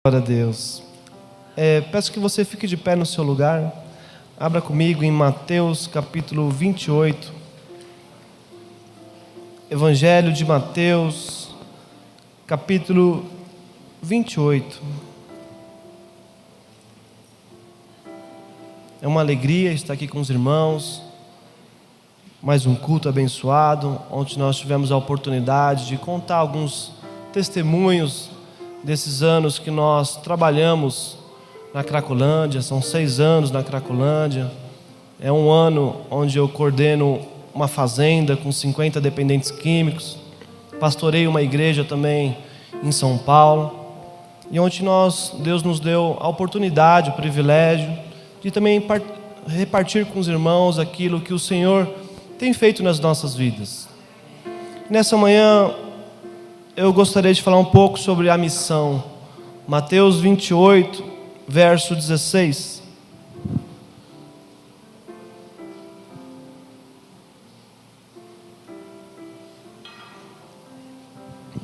Glória a Deus. Peço que você fique de pé no seu lugar. Abra comigo em Mateus capítulo 28. Evangelho de Mateus, capítulo 28. É uma alegria estar aqui com os irmãos. Mais um culto abençoado, onde nós tivemos a oportunidade de contar alguns testemunhos desses anos que nós trabalhamos na Cracolândia. São 6 anos na Cracolândia. É um ano onde eu coordeno uma fazenda com 50 dependentes químicos. Pastorei uma igreja também em São Paulo. E onde Deus nos deu a oportunidade, o privilégio de também repartir com os irmãos aquilo que o Senhor tem feito nas nossas vidas. Nessa manhã eu gostaria de falar um pouco sobre a missão. Mateus 28, verso 16.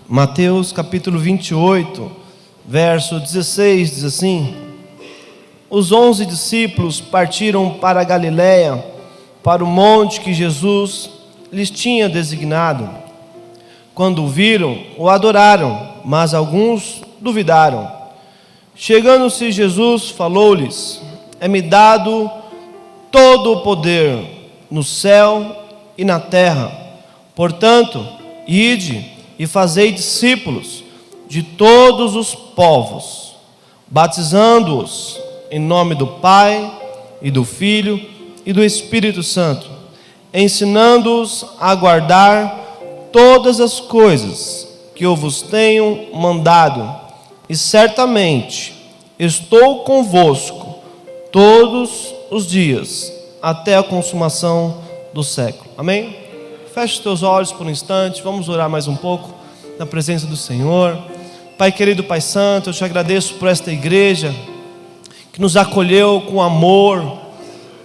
Mateus capítulo 28, verso 16, diz assim: Os 11 discípulos partiram para a Galiléia, para o monte que Jesus lhes tinha designado. Quando o viram, o adoraram, mas alguns duvidaram. Chegando-se Jesus, falou-lhes: É-me dado todo o poder no céu e na terra. Portanto, ide e fazei discípulos de todos os povos, batizando-os em nome do Pai e do Filho e do Espírito Santo, ensinando-os a guardar todas as coisas que eu vos tenho mandado, e certamente estou convosco todos os dias, até a consumação do século. Amém? Feche os teus olhos por um instante, vamos orar mais um pouco na presença do Senhor. Pai querido, Pai santo, eu te agradeço por esta igreja que nos acolheu com amor.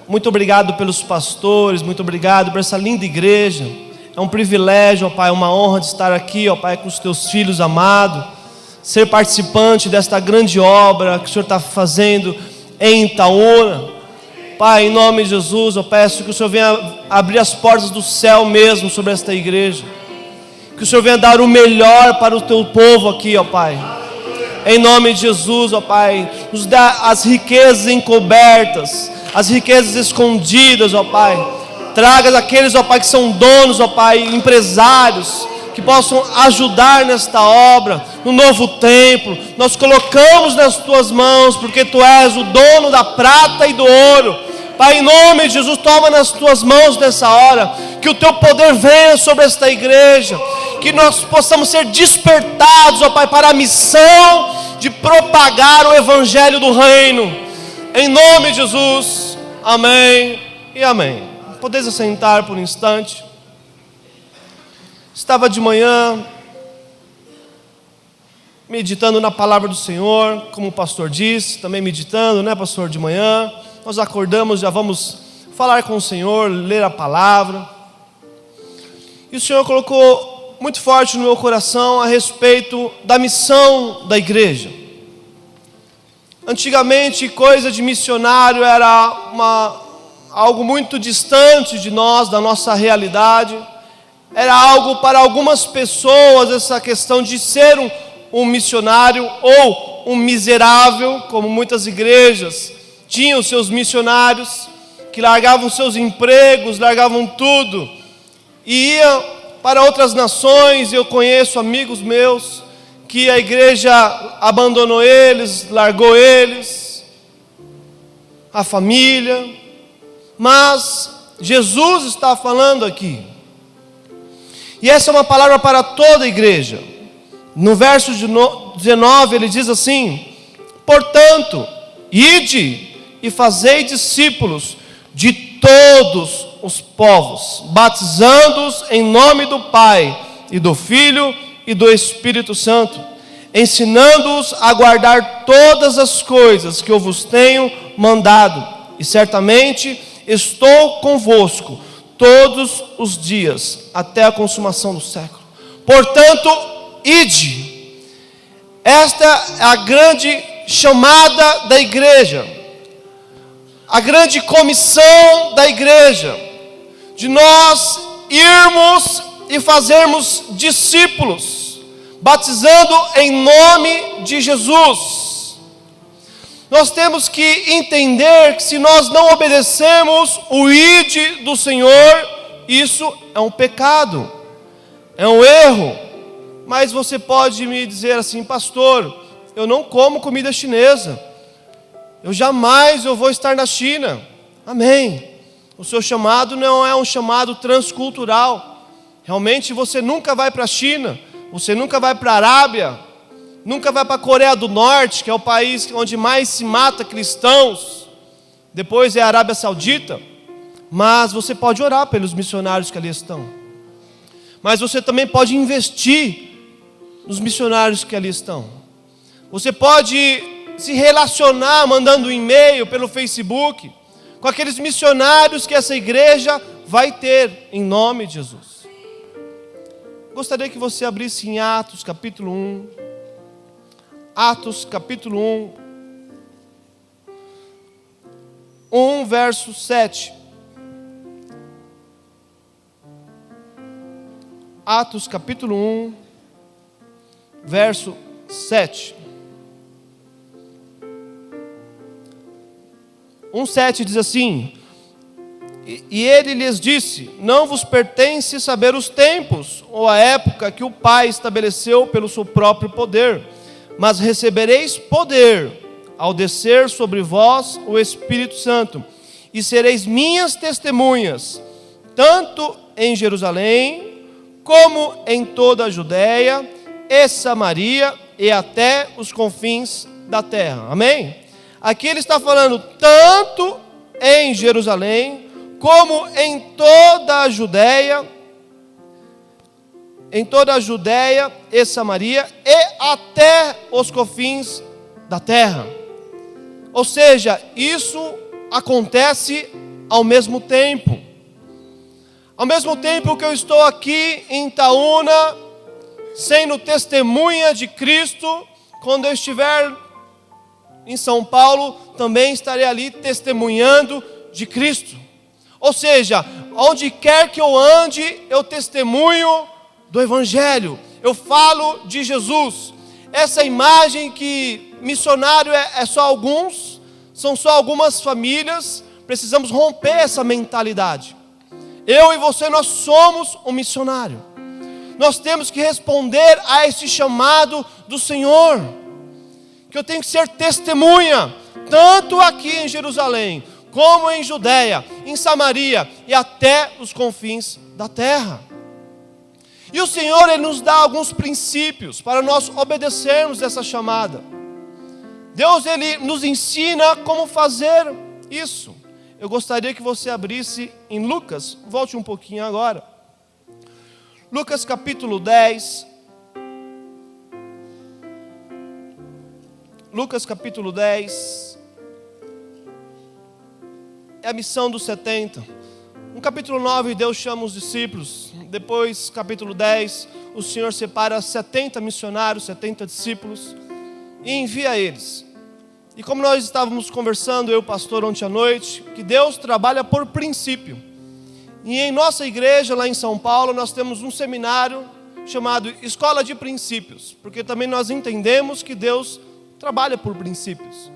Muito obrigado pelos pastores, muito obrigado por essa linda igreja. É um privilégio, ó Pai, uma honra de estar aqui, ó Pai, com os teus filhos amados, ser participante desta grande obra que o Senhor está fazendo em Itaúna. Pai, em nome de Jesus, eu peço que o Senhor venha abrir as portas do céu mesmo sobre esta igreja, que o Senhor venha dar o melhor para o teu povo aqui, ó Pai. Em nome de Jesus, ó Pai, nos dá as riquezas encobertas, as riquezas escondidas, ó Pai. Traga aqueles, ó Pai, que são donos, ó Pai, empresários, que possam ajudar nesta obra, no novo templo. Nós colocamos nas tuas mãos, porque tu és o dono da prata e do ouro. Pai, em nome de Jesus, toma nas tuas mãos nessa hora, que o teu poder venha sobre esta igreja, que nós possamos ser despertados, ó Pai, para a missão de propagar o evangelho do reino. Em nome de Jesus, amém e amém. Podeis assentar por um instante. Estava de manhã meditando na palavra do Senhor, como o pastor disse, também meditando, né, pastor, de manhã. Nós acordamos, já vamos falar com o Senhor, ler a palavra. E o Senhor colocou muito forte no meu coração a respeito da missão da igreja. Antigamente, coisa de missionário era algo muito distante de nós, da nossa realidade. Era algo para algumas pessoas, essa questão de ser um missionário ou um miserável, como muitas igrejas tinham seus missionários, que largavam seus empregos, largavam tudo, e iam para outras nações. Eu conheço amigos meus que a igreja abandonou eles, largou eles, a família. Mas Jesus está falando aqui, e essa é uma palavra para toda a igreja. No verso 19 ele diz assim: Portanto, ide e fazei discípulos de todos os povos, batizando-os em nome do Pai e do Filho e do Espírito Santo, ensinando-os a guardar todas as coisas que eu vos tenho mandado, e certamente estou convosco todos os dias, até a consumação do século. Portanto, ide. Esta é a grande chamada da igreja, a grande comissão da igreja, de nós irmos e fazermos discípulos, batizando em nome de Jesus. Nós temos que entender que se nós não obedecemos o ide do Senhor, isso é um pecado, é um erro. Mas você pode me dizer assim: pastor, eu não como comida chinesa, eu jamais vou estar na China. Amém. O seu chamado não é um chamado transcultural. Realmente você nunca vai para a China, você nunca vai para a Arábia, nunca vai para a Coreia do Norte, que é o país onde mais se mata cristãos. Depois é a Arábia Saudita. Mas você pode orar pelos missionários que ali estão. Mas você também pode investir nos missionários que ali estão. Você pode se relacionar mandando um e-mail pelo Facebook com aqueles missionários que essa igreja vai ter, em nome de Jesus. Gostaria que você abrisse em Atos capítulo 1. Atos capítulo 1, verso 7. Atos capítulo 1, verso 7. 1,7 diz assim: e ele lhes disse: não vos pertence saber os tempos ou a época que o Pai estabeleceu pelo seu próprio poder, mas recebereis poder ao descer sobre vós o Espírito Santo, e sereis minhas testemunhas, tanto em Jerusalém, como em toda a Judéia e Samaria e até os confins da terra. Amém? Aqui ele está falando tanto em Jerusalém, como em toda a Judéia e Samaria e até os confins da terra. Ou seja, isso acontece ao mesmo tempo. Ao mesmo tempo que eu estou aqui em Itaúna, sendo testemunha de Cristo, quando eu estiver em São Paulo, também estarei ali testemunhando de Cristo. Ou seja, onde quer que eu ande, eu testemunho do Evangelho, eu falo de Jesus. Essa imagem que missionário é só alguns, são só algumas famílias, precisamos romper essa mentalidade. Eu e você, nós somos um missionário. Nós temos que responder a esse chamado do Senhor. Que eu tenho que ser testemunha, tanto aqui em Jerusalém, como em Judéia, em Samaria e até os confins da terra. E o Senhor, Ele nos dá alguns princípios para nós obedecermos essa chamada. Deus, Ele nos ensina como fazer isso. Eu gostaria que você abrisse em Lucas, volte um pouquinho agora. Lucas capítulo 10. Lucas capítulo 10. É a missão dos 70. No capítulo 9, Deus chama os discípulos. Depois, capítulo 10, o Senhor separa 70 missionários, 70 discípulos, e envia eles. E como nós estávamos conversando, eu e o pastor, ontem à noite, que Deus trabalha por princípio. E em nossa igreja, lá em São Paulo, nós temos um seminário chamado Escola de Princípios, porque também nós entendemos que Deus trabalha por princípios.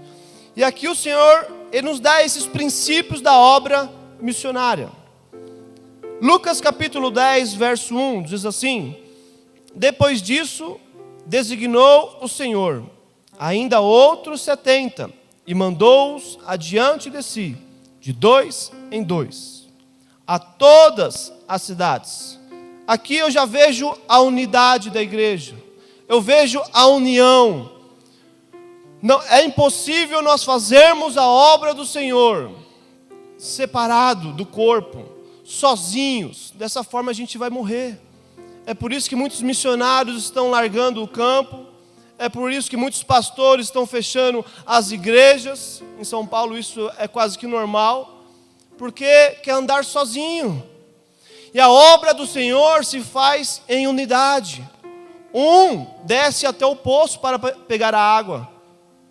E aqui o Senhor, Ele nos dá esses princípios da obra missionária. Lucas capítulo 10, verso 1, diz assim: depois disso, designou o Senhor ainda outros 70, e mandou-os adiante de si, de 2 em 2, a todas as cidades. Aqui eu já vejo a unidade da igreja, eu vejo a união. Não, é impossível nós fazermos a obra do Senhor separado do corpo, sozinhos. Dessa forma a gente vai morrer. É por isso que muitos missionários estão largando o campo. É por isso que muitos pastores estão fechando as igrejas. Em São Paulo isso é quase que normal, porque quer andar sozinho. E a obra do Senhor se faz em unidade. Um desce até o poço para pegar a água,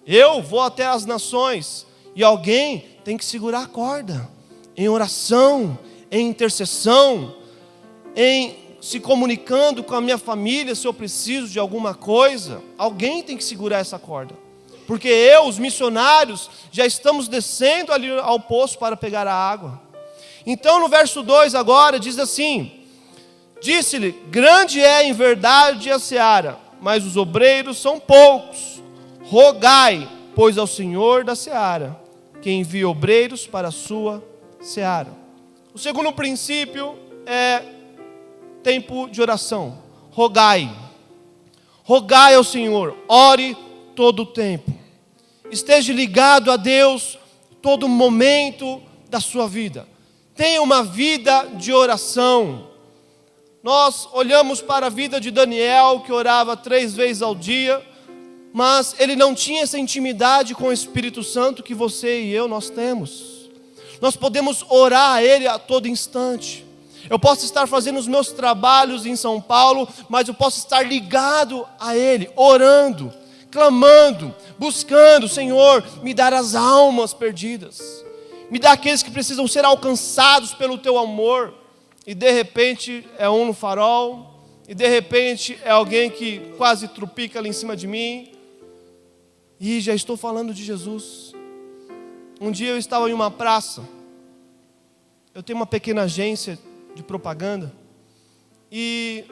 Eu vou até as nações e alguém tem que segurar a corda, em oração, em intercessão, em se comunicando com a minha família se eu preciso de alguma coisa. Alguém tem que segurar essa corda, porque os missionários, já estamos descendo ali ao poço para pegar a água. Então no verso 2 agora diz assim: disse-lhe, grande é em verdade a seara, mas os obreiros são poucos. Rogai, pois, ao Senhor da seara, que envie obreiros para a sua seara. O segundo princípio é tempo de oração. Rogai. Rogai ao Senhor. Ore todo o tempo. Esteja ligado a Deus todo momento da sua vida. Tenha uma vida de oração. Nós olhamos para a vida de Daniel, que orava 3 vezes ao dia, mas ele não tinha essa intimidade com o Espírito Santo que você e eu nós temos. Nós podemos orar a Ele a todo instante. Eu posso estar fazendo os meus trabalhos em São Paulo, mas eu posso estar ligado a Ele, orando, clamando, buscando: Senhor, me dar as almas perdidas, me dá aqueles que precisam ser alcançados pelo Teu amor. E de repente é um no farol, e de repente é alguém que quase trupica ali em cima de mim, e já estou falando de Jesus. Um dia eu estava em uma praça, eu tenho uma pequena agência de propaganda, e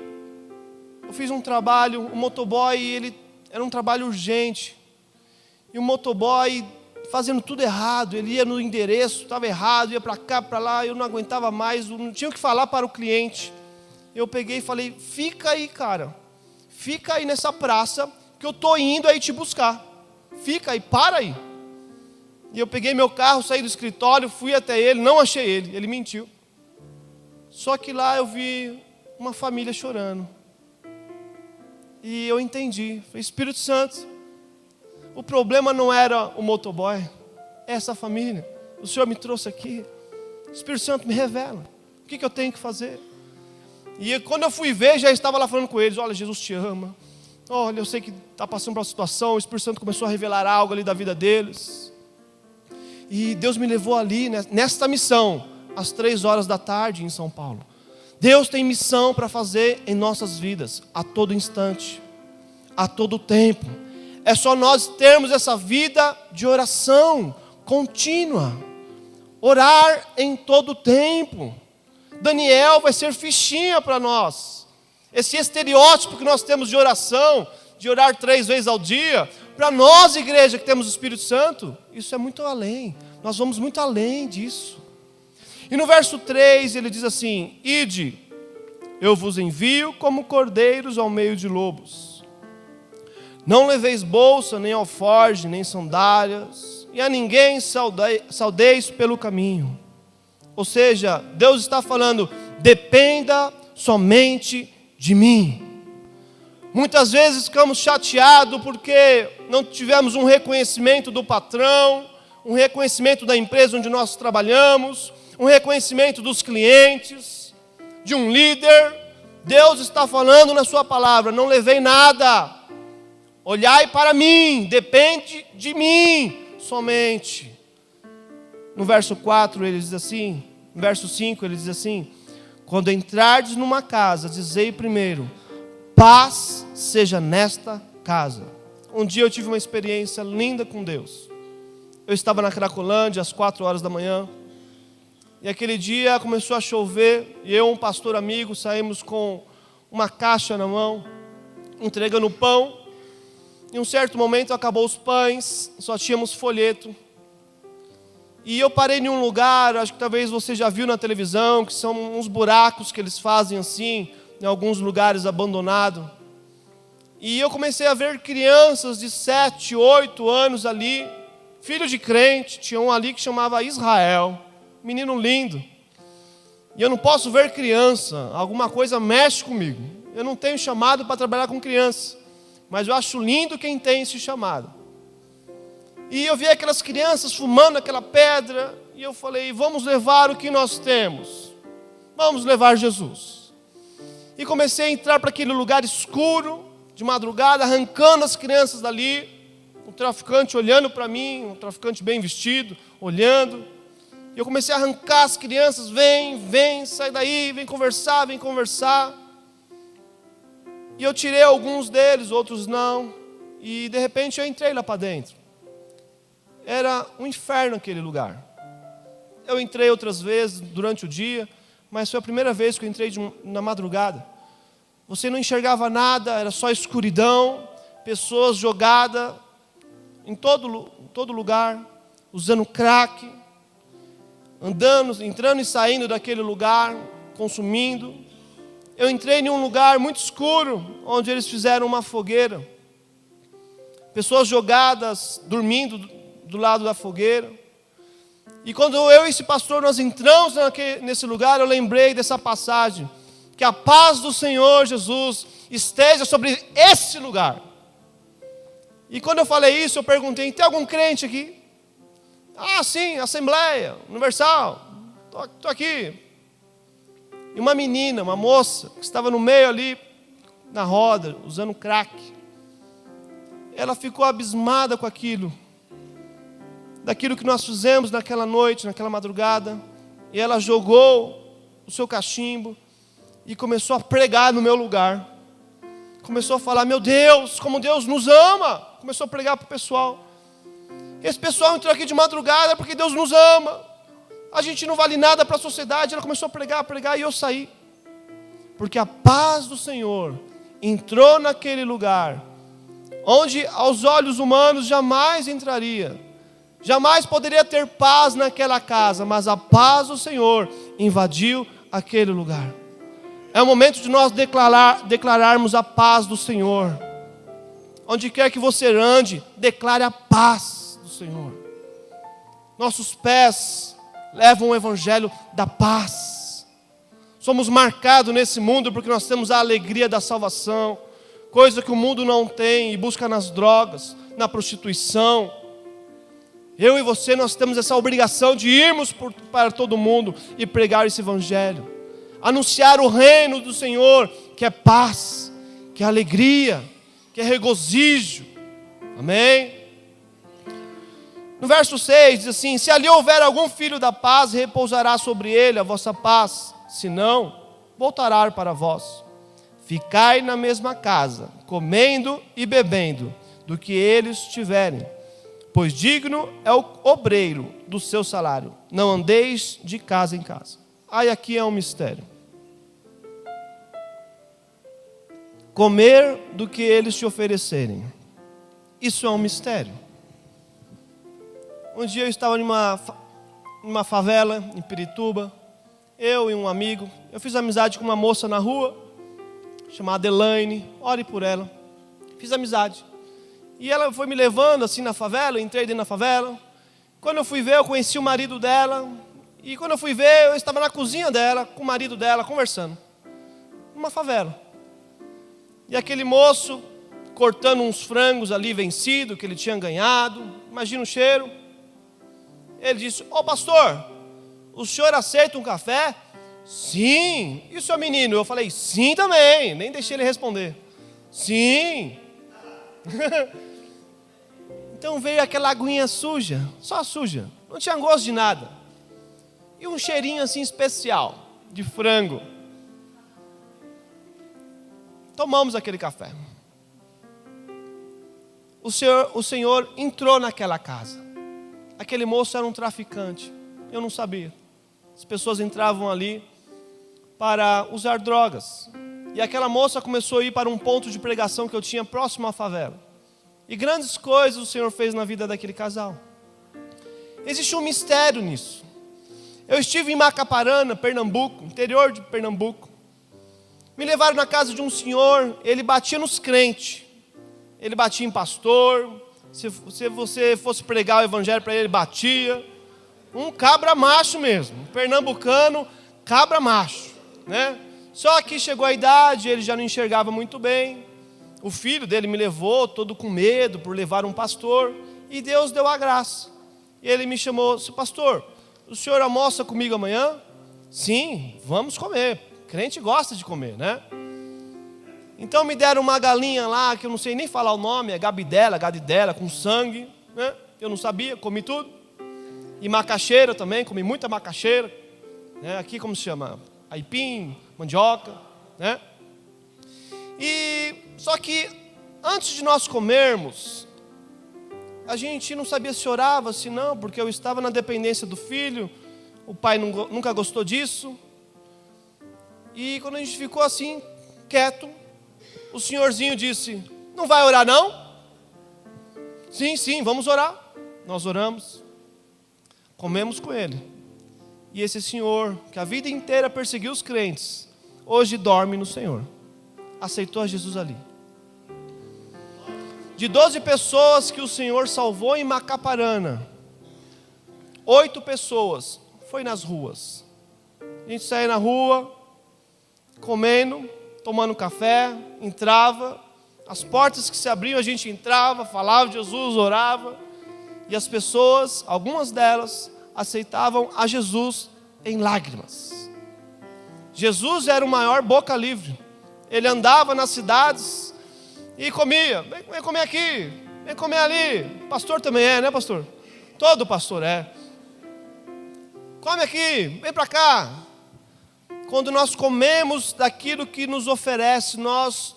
eu fiz um trabalho, o motoboy, ele era um trabalho urgente, e o motoboy fazendo tudo errado, ele ia no endereço, estava errado, ia para cá, para lá, eu não aguentava mais, não tinha o que falar para o cliente. Eu peguei e falei: fica aí, cara, fica aí nessa praça, que eu estou indo aí te buscar, fica aí, para aí. E eu peguei meu carro, saí do escritório, fui até ele, não achei ele, ele mentiu. Só que lá eu vi uma família chorando, e eu entendi, falei: Espírito Santo, o problema não era o motoboy, é essa família. O Senhor me trouxe aqui. Espírito Santo, me revela o que eu tenho que fazer. E quando eu fui ver, já estava lá falando com eles: olha, Jesus te ama. Olha, eu sei que está passando por uma situação. O Espírito Santo começou a revelar algo ali da vida deles. E Deus me levou ali, nesta missão, às 3 da tarde em São Paulo. Deus tem missão para fazer em nossas vidas, a todo instante, a todo tempo. É só nós termos essa vida de oração contínua. Orar em todo tempo. Daniel vai ser fichinha para nós. Esse estereótipo que nós temos de oração, de orar 3 vezes ao dia, para nós, igreja que temos o Espírito Santo, isso é muito além. Nós vamos muito além disso. E no verso 3 ele diz assim: ide, eu vos envio como cordeiros ao meio de lobos. Não leveis bolsa, nem alforje, nem sandálias, e a ninguém saudeis pelo caminho. Ou seja, Deus está falando: dependa somente de mim. Muitas vezes ficamos chateados porque não tivemos um reconhecimento do patrão, um reconhecimento da empresa onde nós trabalhamos, um reconhecimento dos clientes, de um líder. Deus está falando na sua palavra: não levei nada, olhai para mim, depende de mim somente. No verso 4 ele diz assim, no verso 5 ele diz assim: quando entrardes numa casa, dizei primeiro: paz seja nesta casa. Um dia eu tive uma experiência linda com Deus. Eu estava na Cracolândia às 4 da manhã, e aquele dia começou a chover, e eu e um pastor amigo saímos com uma caixa na mão, entregando pão. Em um certo momento acabou os pães, só tínhamos folheto. E eu parei em um lugar, acho que talvez você já viu na televisão, que são uns buracos que eles fazem assim, em alguns lugares abandonados. E eu comecei a ver crianças de 7, 8 anos ali, filhos de crente. Tinha um ali que chamava Israel, menino lindo. E eu não posso ver criança, alguma coisa mexe comigo. Eu não tenho chamado para trabalhar com criança, mas eu acho lindo quem tem esse chamado. E eu vi aquelas crianças fumando aquela pedra, e eu falei: vamos levar o que nós temos, vamos levar Jesus. E comecei a entrar para aquele lugar escuro, de madrugada, arrancando as crianças dali. um traficante olhando para mim, um traficante bem vestido, olhando. E eu comecei a arrancar as crianças, vem, sai daí, vem conversar. E eu tirei alguns deles, outros não. E de repente eu entrei lá para dentro. Era um inferno aquele lugar. Eu entrei outras vezes durante o dia, mas foi a primeira vez que eu entrei na madrugada. Você não enxergava nada, era só escuridão, pessoas jogadas em todo lugar, usando crack, entrando e saindo daquele lugar, consumindo. Eu entrei em um lugar muito escuro, onde eles fizeram uma fogueira. Pessoas jogadas, dormindo do lado da fogueira. E quando eu e esse pastor, nós entramos nesse lugar, eu lembrei dessa passagem. Que a paz do Senhor Jesus esteja sobre esse lugar. E quando eu falei isso, eu perguntei, tem algum crente aqui? Ah, sim, Assembleia Universal, estou aqui. E uma menina, uma moça, que estava no meio ali, na roda, usando crack. Ela ficou abismada com aquilo. Daquilo que nós fizemos naquela noite, naquela madrugada. E ela jogou o seu cachimbo e começou a pregar no meu lugar. Começou a falar, meu Deus, como Deus nos ama. Começou a pregar para o pessoal. Esse pessoal entrou aqui de madrugada porque Deus nos ama. A gente não vale nada para a sociedade. Ela começou a pregar e eu saí. Porque a paz do Senhor entrou naquele lugar, onde aos olhos humanos jamais entraria. Jamais poderia ter paz naquela casa, mas a paz do Senhor invadiu aquele lugar. É o momento de nós declararmos a paz do Senhor. Onde quer que você ande, declare a paz do Senhor. Nossos pés levam o evangelho da paz. Somos marcados nesse mundo porque nós temos a alegria da salvação, coisa que o mundo não tem e busca nas drogas, na prostituição. Eu e você, nós temos essa obrigação de irmos para todo mundo e pregar esse evangelho. Anunciar o reino do Senhor, que é paz, que é alegria, que é regozijo. Amém? No verso 6 diz assim, se ali houver algum filho da paz, repousará sobre ele a vossa paz. Se não, voltará para vós. Ficai na mesma casa, comendo e bebendo, do que eles tiverem. Pois digno é o obreiro do seu salário. Não andeis de casa em casa. Aí aqui é um mistério. Comer do que eles te oferecerem. Isso é um mistério. Um dia eu estava numa favela em Pirituba. Eu e um amigo. Eu fiz amizade com uma moça na rua, chamada Elaine. Ore por ela. Fiz amizade. E ela foi me levando assim na favela, eu entrei dentro da favela. Quando eu fui ver, eu conheci o marido dela. E quando eu fui ver, eu estava na cozinha dela, com o marido dela, conversando. Numa favela. E aquele moço, cortando uns frangos ali vencido, que ele tinha ganhado. Imagina o cheiro. Ele disse, ô pastor, o senhor aceita um café? Sim. E o seu menino? Eu falei, sim também. Nem deixei ele responder. Sim. Então veio aquela aguinha suja, só suja, não tinha gosto de nada. E um cheirinho assim especial, de frango. Tomamos aquele café. O Senhor entrou naquela casa. Aquele moço era um traficante, eu não sabia. As pessoas entravam ali para usar drogas. E aquela moça começou a ir para um ponto de pregação que eu tinha próximo à favela. E grandes coisas o Senhor fez na vida daquele casal. Existe um mistério nisso. Eu estive em Macaparana, Pernambuco, interior de Pernambuco. Me levaram na casa de um senhor, ele batia nos crentes. Ele batia em pastor. Se você fosse pregar o evangelho para ele, batia. Um cabra macho mesmo, um pernambucano, cabra macho, né? Só que chegou a idade, ele já não enxergava muito bem. O filho dele me levou, todo com medo, por levar um pastor. E Deus deu a graça. E ele me chamou, pastor, o senhor almoça comigo amanhã? Sim, vamos comer. Crente gosta de comer, né? Então me deram uma galinha lá, que eu não sei nem falar o nome, é gadidela, com sangue, né? Eu não sabia, comi tudo. E macaxeira também, comi muita macaxeira, né? Aqui como se chama? Aipim, mandioca, né? E só que antes de nós comermos, a gente não sabia se orava, se não, porque eu estava na dependência do filho, o pai nunca gostou disso. E quando a gente ficou assim, quieto, o senhorzinho disse: não vai orar não? Sim, vamos orar. Nós oramos, comemos com ele. E esse senhor, que a vida inteira perseguiu os crentes, hoje dorme no Senhor. Aceitou a Jesus ali. De 12 pessoas que o Senhor salvou em Macaparana, 8 pessoas foi nas ruas. A gente saía na rua, comendo, tomando café, entrava, as portas que se abriam a gente entrava, falava de Jesus, orava, e as pessoas, algumas delas, aceitavam a Jesus em lágrimas. Jesus era o maior boca livre. Ele andava nas cidades e comia. Vem comer aqui, vem comer ali. Pastor também é, né, pastor? Todo pastor é. Come aqui, vem para cá. Quando nós comemos daquilo que nos oferece, nós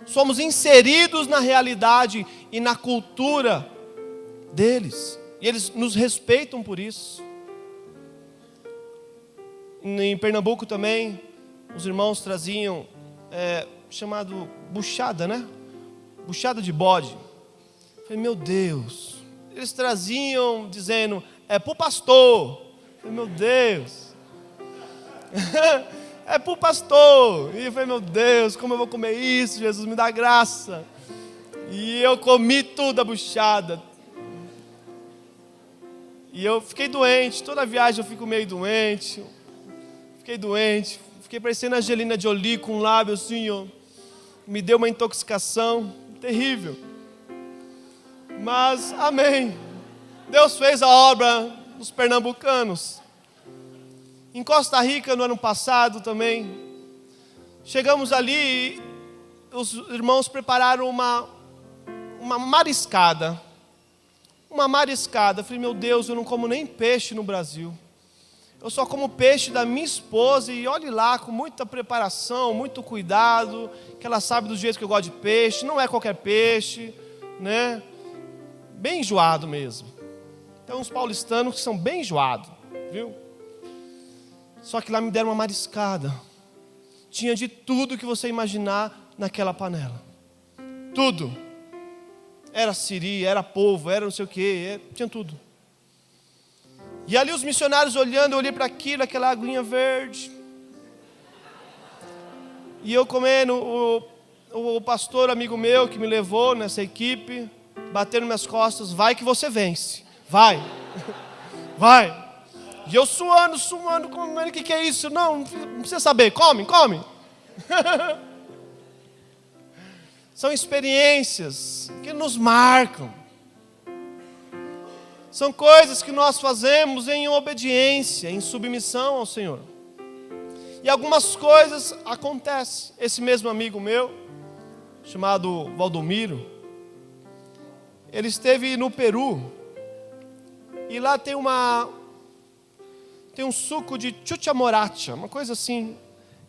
somos inseridos na realidade e na cultura deles. E eles nos respeitam por isso. Em Pernambuco também, os irmãos traziam chamado buchada, né? Buchada de bode. Eu falei, meu Deus. Eles traziam dizendo, é para o pastor. Eu falei, meu Deus. É para o pastor. E eu falei, meu Deus, como eu vou comer isso? Jesus, me dá graça. E eu comi tudo a buchada. E eu fiquei doente. Toda viagem eu fico meio doente. Fiquei doente. Fiquei parecendo a Angelina Jolie com um lábio assim, ó. Me deu uma intoxicação terrível. Mas, amém. Deus fez a obra dos pernambucanos. Em Costa Rica, no ano passado também, chegamos ali e os irmãos prepararam uma mariscada. Uma mariscada. Eu falei, meu Deus, eu não como nem peixe no Brasil. Eu só como peixe da minha esposa e olhe lá, com muita preparação, muito cuidado, que ela sabe do jeito que eu gosto de peixe, não é qualquer peixe, né? Bem enjoado mesmo. Tem uns paulistanos que são bem enjoados, viu? Só que lá me deram uma mariscada. Tinha de tudo que você imaginar naquela panela. Tudo. Era siri, era polvo, era não sei o quê, tinha tudo. E ali os missionários olhando, eu olhei para aquilo, aquela aguinha verde. E eu comendo, o pastor amigo meu que me levou nessa equipe, batendo nas minhas costas, vai que você vence, vai, vai. E eu suando, comendo, o que é isso? Não precisa saber, come. São experiências que nos marcam. São coisas que nós fazemos em obediência, em submissão ao Senhor. E algumas coisas acontecem. Esse mesmo amigo meu, chamado Valdomiro, ele esteve no Peru. E lá tem um suco de chuchamoracha, uma coisa assim.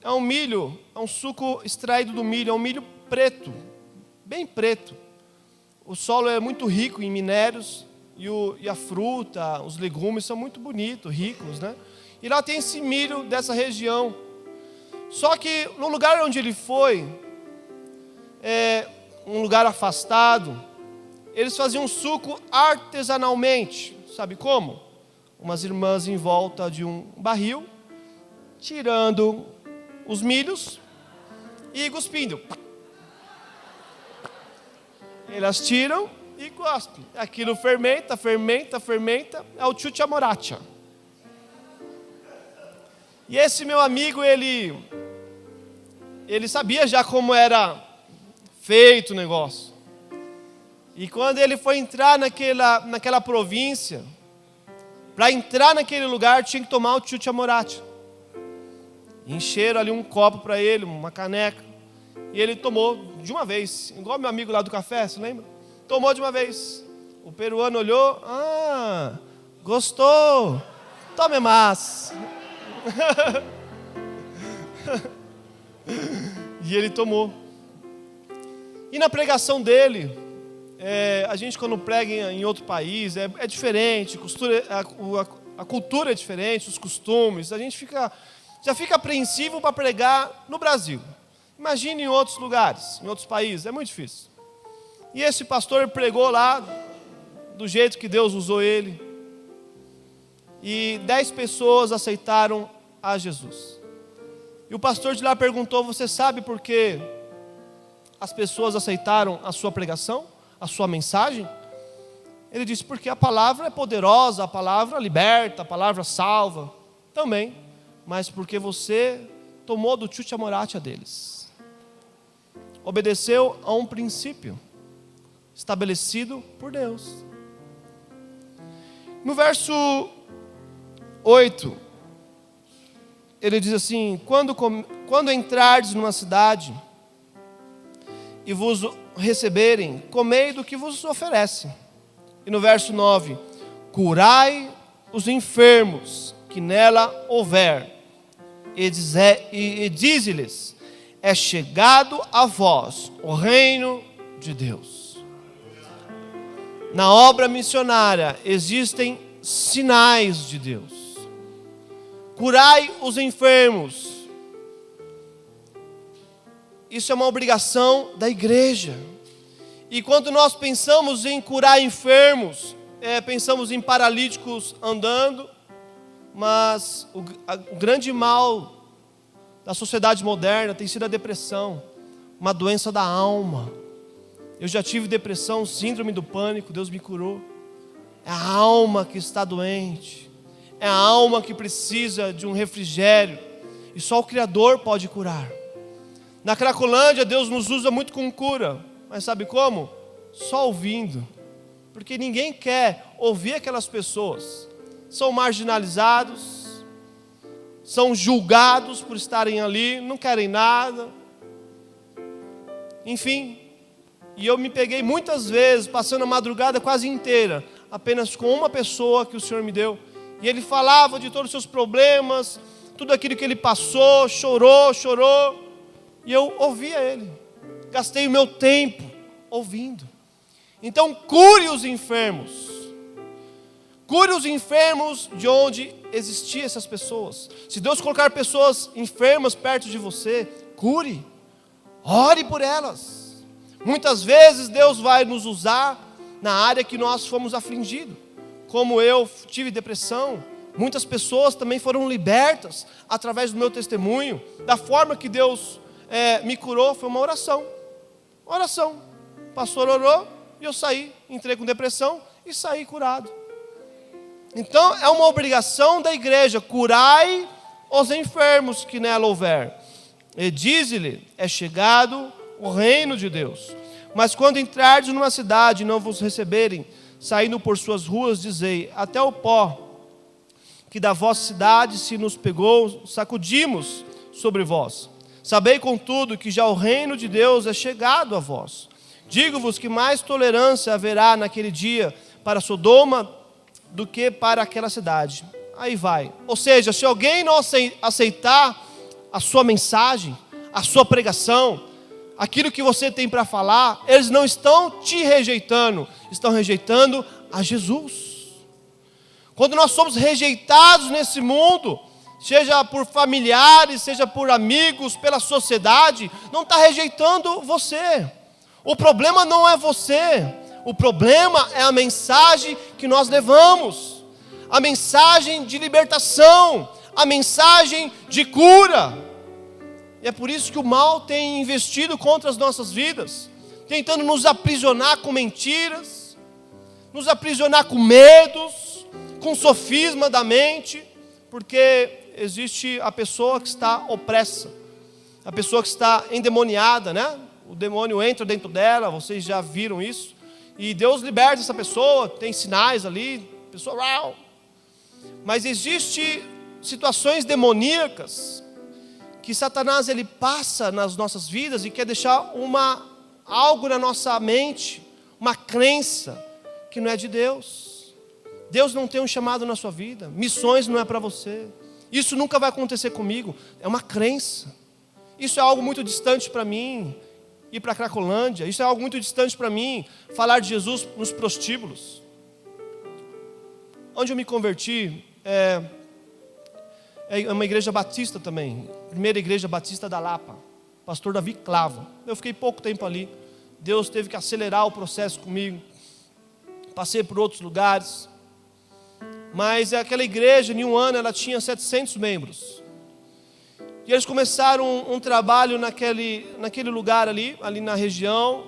É um milho, é um suco extraído do milho, é um milho preto, bem preto. O solo é muito rico em minérios. E a fruta, os legumes são muito bonitos, ricos, né? E lá tem esse milho dessa região. Só que no lugar onde ele foi, um lugar afastado, eles faziam suco artesanalmente. Sabe como? Umas irmãs em volta de um barril, tirando os milhos e cuspindo. Elas tiram e gospem. Aquilo fermenta, é o chuchamoracha. E esse meu amigo, ele sabia já como era feito o negócio. E quando ele foi entrar naquela província, para entrar naquele lugar tinha que tomar o chuchamoracha. Encheram ali um copo para ele, uma caneca. E ele tomou de uma vez, igual meu amigo lá do café, você lembra? Tomou de uma vez. O peruano olhou, gostou, tome mais. E ele tomou. E na pregação dele, a gente quando prega em outro país, é diferente, a cultura é diferente, os costumes, a gente já fica apreensivo para pregar no Brasil. Imagine em outros lugares, em outros países, é muito difícil. E esse pastor pregou lá, do jeito que Deus usou ele, e 10 pessoas aceitaram a Jesus. E o pastor de lá perguntou, você sabe por que as pessoas aceitaram a sua pregação, a sua mensagem? Ele disse, porque a palavra é poderosa, a palavra liberta, a palavra salva, também, mas porque você tomou do tchutcha moratia deles. Obedeceu a um princípio estabelecido por Deus. No verso 8, ele diz assim, quando entrardes numa cidade e vos receberem, comei do que vos oferece. E no verso 9, curai os enfermos que nela houver, e dize-lhes, é chegado a vós o reino de Deus. Na obra missionária existem sinais de Deus. Curai os enfermos. Isso é uma obrigação da igreja. E quando nós pensamos em curar enfermos, pensamos em paralíticos andando, mas o grande mal da sociedade moderna tem sido a depressão, uma doença da alma. Eu já tive depressão, síndrome do pânico, Deus me curou. É a alma que está doente, é a alma que precisa de um refrigério, e só o Criador pode curar. Na Cracolândia, Deus nos usa muito com cura, mas sabe como? Só ouvindo, porque ninguém quer ouvir aquelas pessoas. São marginalizados, são julgados por estarem ali, não querem nada, enfim. E eu me peguei muitas vezes, passando a madrugada quase inteira, apenas com uma pessoa que o Senhor me deu, e ele falava de todos os seus problemas, tudo aquilo que ele passou, chorou, e eu ouvia ele, gastei o meu tempo ouvindo. Então cure os enfermos de onde existiam essas pessoas. Se Deus colocar pessoas enfermas perto de você, cure, ore por elas. Muitas vezes Deus vai nos usar na área que nós fomos afligidos. Como eu tive depressão, muitas pessoas também foram libertas através do meu testemunho. Da forma que Deus me curou, foi uma oração. O pastor orou e eu saí, entrei com depressão e saí curado. Então é uma obrigação da igreja, curai os enfermos que nela houver. E diz-lhe, é chegado o reino de Deus. Mas quando entrardes numa cidade e não vos receberem, saindo por suas ruas, dizei, até o pó que da vossa cidade se nos pegou, sacudimos sobre vós. Sabei, contudo, que já o reino de Deus é chegado a vós. Digo-vos que mais tolerância haverá naquele dia para Sodoma do que para aquela cidade. Aí vai. Ou seja, se alguém não aceitar a sua mensagem, a sua pregação, aquilo que você tem para falar, eles não estão te rejeitando, estão rejeitando a Jesus. Quando nós somos rejeitados nesse mundo, seja por familiares, seja por amigos, pela sociedade, não está rejeitando você. O problema não é você, o problema é a mensagem que nós levamos, a mensagem de libertação, a mensagem de cura. E é por isso que o mal tem investido contra as nossas vidas, tentando nos aprisionar com mentiras, nos aprisionar com medos, com sofisma da mente, porque existe a pessoa que está opressa, a pessoa que está endemoniada, né? O demônio entra dentro dela, vocês já viram isso, e Deus liberta essa pessoa, tem sinais ali, pessoa, mas existe situações demoníacas que Satanás ele passa nas nossas vidas e quer deixar algo na nossa mente, uma crença que não é de Deus. Deus não tem um chamado na sua vida, missões não é para você, isso nunca vai acontecer comigo, é uma crença. Isso é algo muito distante para mim, ir para a Cracolândia, isso é algo muito distante para mim, falar de Jesus nos prostíbulos. Onde eu me converti é uma igreja batista também, primeira igreja batista da Lapa, pastor Davi Clava. Eu fiquei pouco tempo ali, Deus teve que acelerar o processo comigo, passei por outros lugares, mas aquela igreja, em um ano, ela tinha 700 membros, e eles começaram um trabalho naquele lugar ali na região,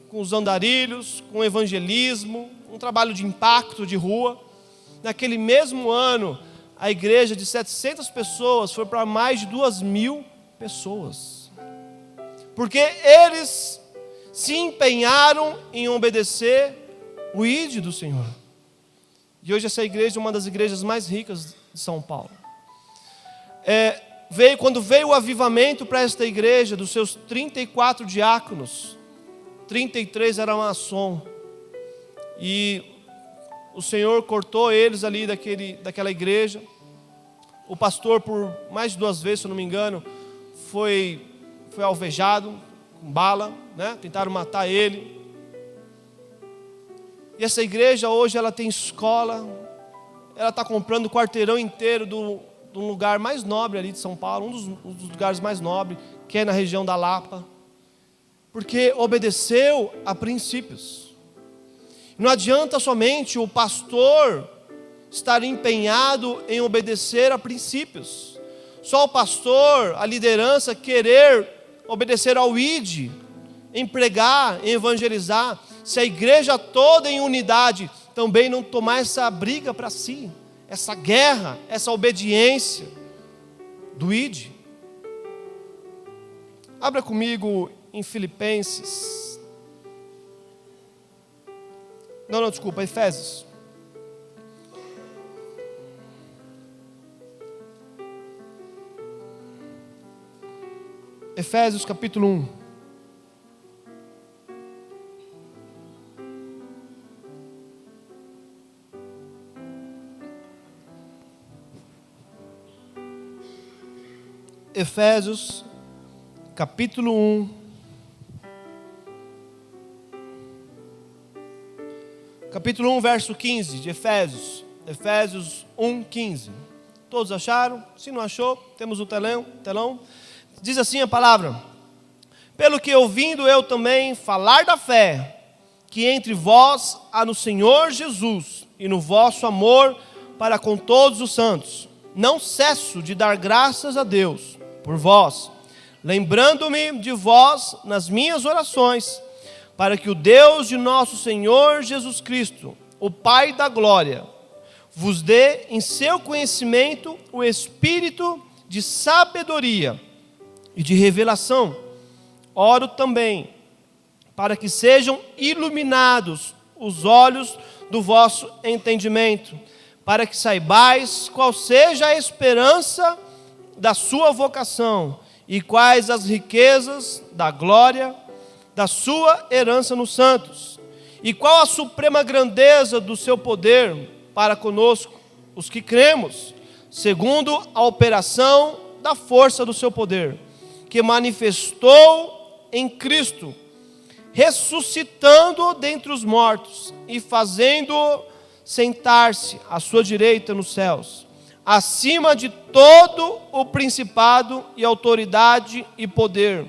com os andarilhos, com o evangelismo, um trabalho de impacto de rua. Naquele mesmo ano, a igreja de 700 pessoas foi para mais de 2.000 pessoas. Porque eles se empenharam em obedecer o ID do Senhor. E hoje essa igreja é uma das igrejas mais ricas de São Paulo. Quando veio o avivamento para esta igreja, dos seus 34 diáconos, 33 eram maçom. E o Senhor cortou eles ali daquela igreja. O pastor, por mais de 2 vezes, se eu não me engano, foi alvejado com bala, né? Tentaram matar ele. E essa igreja hoje ela tem escola, ela está comprando o quarteirão inteiro do lugar mais nobre ali de São Paulo, um dos lugares mais nobres, que é na região da Lapa, porque obedeceu a princípios. Não adianta somente o pastor estar empenhado em obedecer a princípios, só o pastor, a liderança querer obedecer ao ID, em pregar, em evangelizar, se a igreja toda em unidade também não tomar essa briga para si, essa guerra, essa obediência do ID. Abra comigo em Filipenses. Desculpa, Efésios. Efésios capítulo 1. Efésios capítulo 1. Capítulo 1, verso 15 de Efésios. Efésios 1, 15. Todos acharam? Se não achou, temos o telão. Diz assim a palavra: pelo que ouvindo eu também falar da fé, que entre vós há no Senhor Jesus, e no vosso amor para com todos os santos, não cesso de dar graças a Deus por vós, lembrando-me de vós nas minhas orações, para que o Deus de nosso Senhor Jesus Cristo, o Pai da glória, vos dê em seu conhecimento o espírito de sabedoria e de revelação. Oro também para que sejam iluminados os olhos do vosso entendimento, para que saibais qual seja a esperança da sua vocação e quais as riquezas da glória da sua herança nos santos, e qual a suprema grandeza do seu poder para conosco, os que cremos, segundo a operação da força do seu poder, que manifestou em Cristo, ressuscitando-o dentre os mortos e fazendo-o sentar-se à sua direita nos céus, acima de todo o principado e autoridade e poder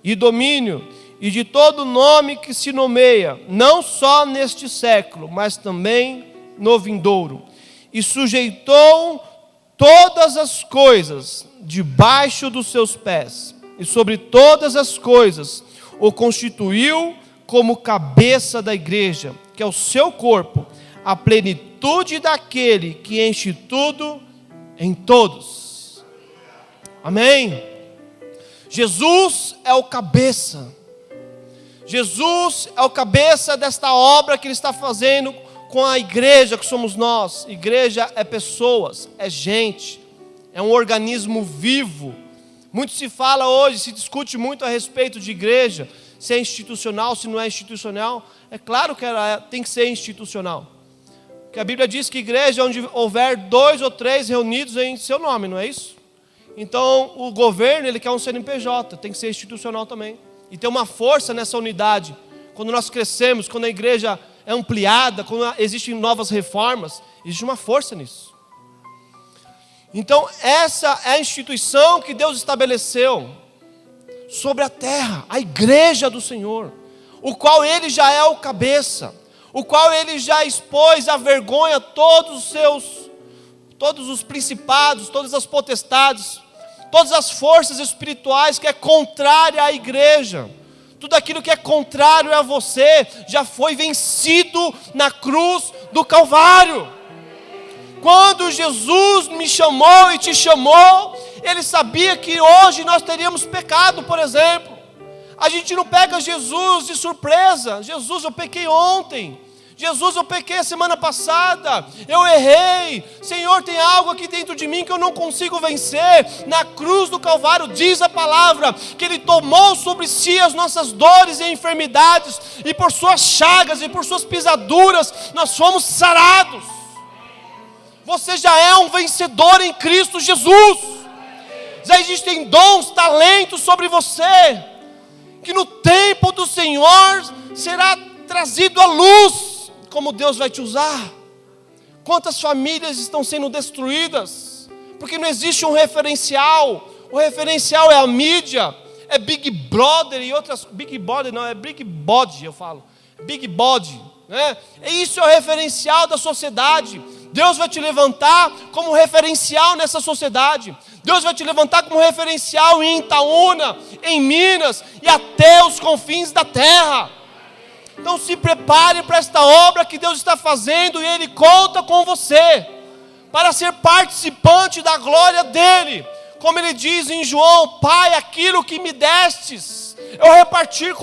e domínio e de todo nome que se nomeia, não só neste século, mas também no vindouro, e sujeitou todas as coisas debaixo dos seus pés, e sobre todas as coisas o constituiu como cabeça da igreja, que é o seu corpo, a plenitude daquele que enche tudo em todos. Amém? Jesus é o cabeça. Jesus é o cabeça desta obra que Ele está fazendo com a igreja que somos nós. Igreja é pessoas, é gente, é um organismo vivo, Muito se fala hoje, se discute muito a respeito de igreja, se é institucional, se não é institucional. É claro que ela tem que ser institucional. Porque a Bíblia diz que igreja é onde houver 2 ou 3 reunidos em seu nome, não é isso? Então, o governo, ele quer um CNPJ, tem que ser institucional também. E tem uma força nessa unidade. Quando nós crescemos, quando a igreja é ampliada, quando existem novas reformas, existe uma força nisso. Então, essa é a instituição que Deus estabeleceu sobre a terra, a igreja do Senhor, o qual Ele já é o cabeça, o qual Ele já expôs à vergonha todos os principados, todas as potestades, todas as forças espirituais que é contrária à igreja. Tudo aquilo que é contrário a você já foi vencido na cruz do Calvário. Quando Jesus me chamou e te chamou, Ele sabia que hoje nós teríamos pecado, por exemplo. A gente não pega Jesus de surpresa. Jesus, eu pequei ontem. Jesus, eu pequei a semana passada. Eu errei. Senhor, tem algo aqui dentro de mim que eu não consigo vencer. Na cruz do Calvário diz a palavra que Ele tomou sobre si as nossas dores e enfermidades, e por suas chagas e por suas pisaduras nós fomos sarados. Você já é um vencedor em Cristo Jesus. Já existem dons, talentos sobre você, que no tempo do Senhor será trazido à luz. Como Deus vai te usar. Quantas famílias estão sendo destruídas porque não existe um referencial. O referencial é a mídia, é Big Brother e outras. Big Brother não, é Big Body, eu falo. Big Body, né? Isso é o referencial da sociedade. Deus vai te levantar como referencial nessa sociedade. Deus vai te levantar como referencial em Itaúna, em Minas e até os confins da terra. Então se prepare para esta obra que Deus está fazendo, e Ele conta com você para ser participante da glória dEle. Como Ele diz em João: Pai, aquilo que me destes, eu repartir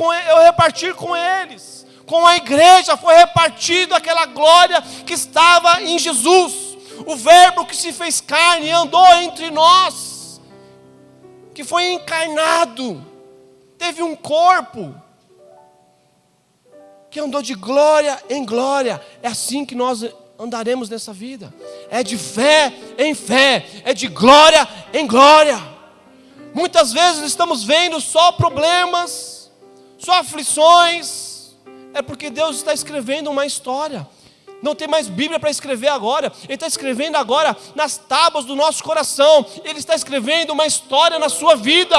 com eles. Com a igreja foi repartido aquela glória que estava em Jesus. O verbo que se fez carne e andou entre nós, que foi encarnado, teve um corpo, que andou de glória em glória. É assim que nós andaremos nessa vida. É de fé em fé, é de glória em glória. Muitas vezes estamos vendo só problemas, só aflições. É porque Deus está escrevendo uma história. Não tem mais Bíblia para escrever agora. Ele está escrevendo agora nas tábuas do nosso coração. Ele está escrevendo uma história na sua vida.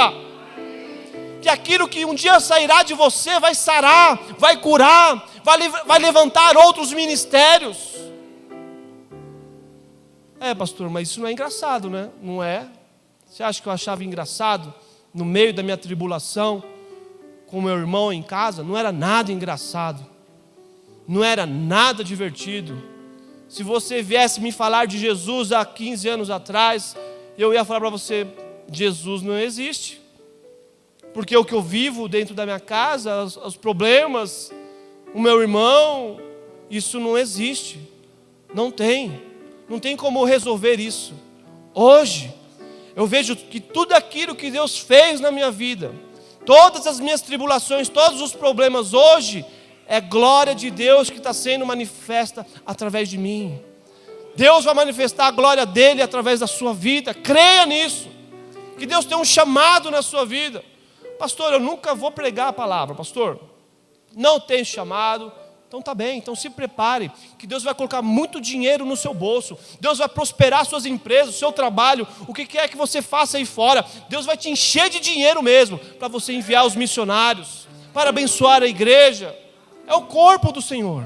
Que aquilo que um dia sairá de você vai sarar, vai curar, vai levantar outros ministérios. Pastor, mas isso não é engraçado, né? Não é? Você acha que eu achava engraçado no meio da minha tribulação, com meu irmão em casa? Não era nada engraçado, não era nada divertido. Se você viesse me falar de Jesus há 15 anos atrás, eu ia falar para você: Jesus não existe. Porque o que eu vivo dentro da minha casa, os problemas, o meu irmão, isso não existe. Não tem como resolver isso. Hoje, eu vejo que tudo aquilo que Deus fez na minha vida, todas as minhas tribulações, todos os problemas hoje, é glória de Deus que está sendo manifesta através de mim. Deus vai manifestar a glória dEle através da sua vida. Creia nisso, que Deus tem um chamado na sua vida. Pastor, eu nunca vou pregar a palavra. Pastor, não tem chamado. Então tá bem, então se prepare, que Deus vai colocar muito dinheiro no seu bolso. Deus vai prosperar suas empresas, o seu trabalho, o que quer que você faça aí fora. Deus vai te encher de dinheiro mesmo, para você enviar os missionários, para abençoar a igreja. É o corpo do Senhor.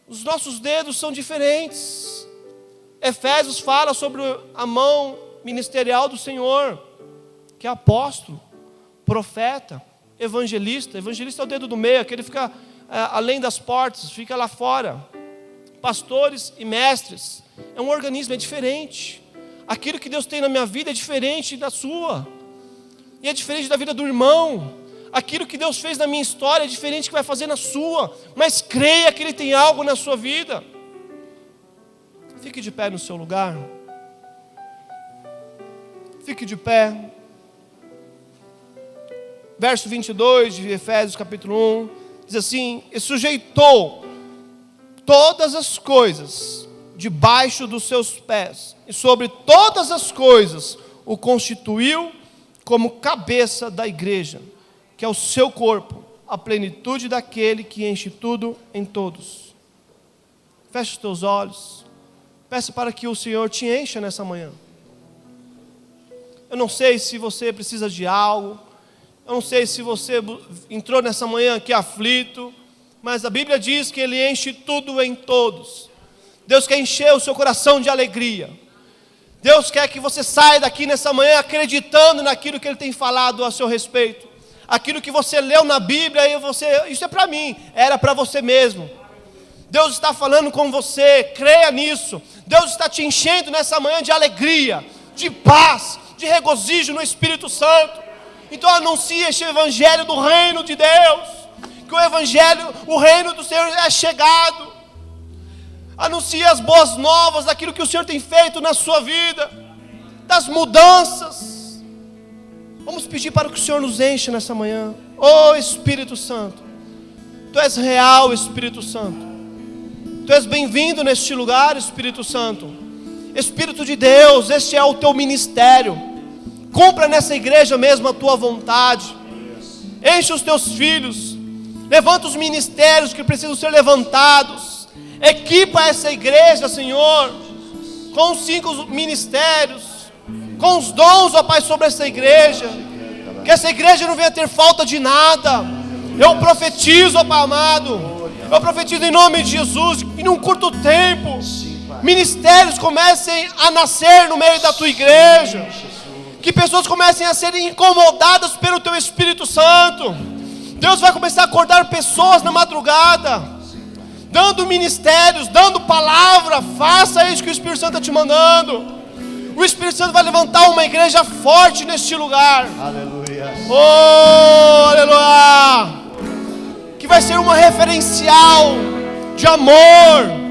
Os nossos dedos são diferentes. Efésios fala sobre a mão ministerial do Senhor, que é apóstolo, profeta, evangelista. Evangelista é o dedo do meio, aquele que fica além das portas, fica lá fora. Pastores e mestres. É um organismo, é diferente. Aquilo que Deus tem na minha vida é diferente da sua. E é diferente da vida do irmão. Aquilo que Deus fez na minha história é diferente do que vai fazer na sua. Mas creia que Ele tem algo na sua vida. Fique de pé no seu lugar. Fique de pé. Verso 22 de Efésios capítulo 1, diz assim: e sujeitou todas as coisas debaixo dos seus pés, e sobre todas as coisas o constituiu como cabeça da igreja, que é o seu corpo, a plenitude daquele que enche tudo em todos. Feche os teus olhos, peça para que o Senhor te encha nessa manhã. Eu não sei se você precisa de algo, eu não sei se você entrou nessa manhã aqui aflito, mas a Bíblia diz que Ele enche tudo em todos. Deus quer encher o seu coração de alegria. Deus quer que você saia daqui nessa manhã acreditando naquilo que Ele tem falado a seu respeito. Aquilo que você leu na Bíblia, e isso é para mim, era para você mesmo. Deus está falando com você, creia nisso. Deus está te enchendo nessa manhã de alegria, de paz, de regozijo no Espírito Santo. Então anuncie este evangelho do reino de Deus, que o reino do Senhor é chegado. Anuncie as boas novas daquilo que o Senhor tem feito na sua vida, das mudanças. Vamos pedir para que o Senhor nos enche nessa manhã. Oh Espírito Santo, Tu és real, Espírito Santo. Tu és bem-vindo neste lugar, Espírito Santo. Espírito de Deus, este é o Teu ministério. Cumpra nessa igreja mesmo a Tua vontade. Enche os Teus filhos. Levanta os ministérios que precisam ser levantados. Equipa essa igreja, Senhor, com os 5 ministérios, com os dons, ó Pai, sobre essa igreja. Que essa igreja não venha ter falta de nada. Eu profetizo, ó Pai amado, eu profetizo em nome de Jesus, que num curto tempo, ministérios comecem a nascer no meio da Tua igreja. Que pessoas comecem a serem incomodadas pelo Teu Espírito Santo. Deus vai começar a acordar pessoas na madrugada, dando ministérios, dando palavra. Faça isso que o Espírito Santo está te mandando. O Espírito Santo vai levantar uma igreja forte neste lugar. Aleluia. Oh, aleluia. Que vai ser uma referencial de amor,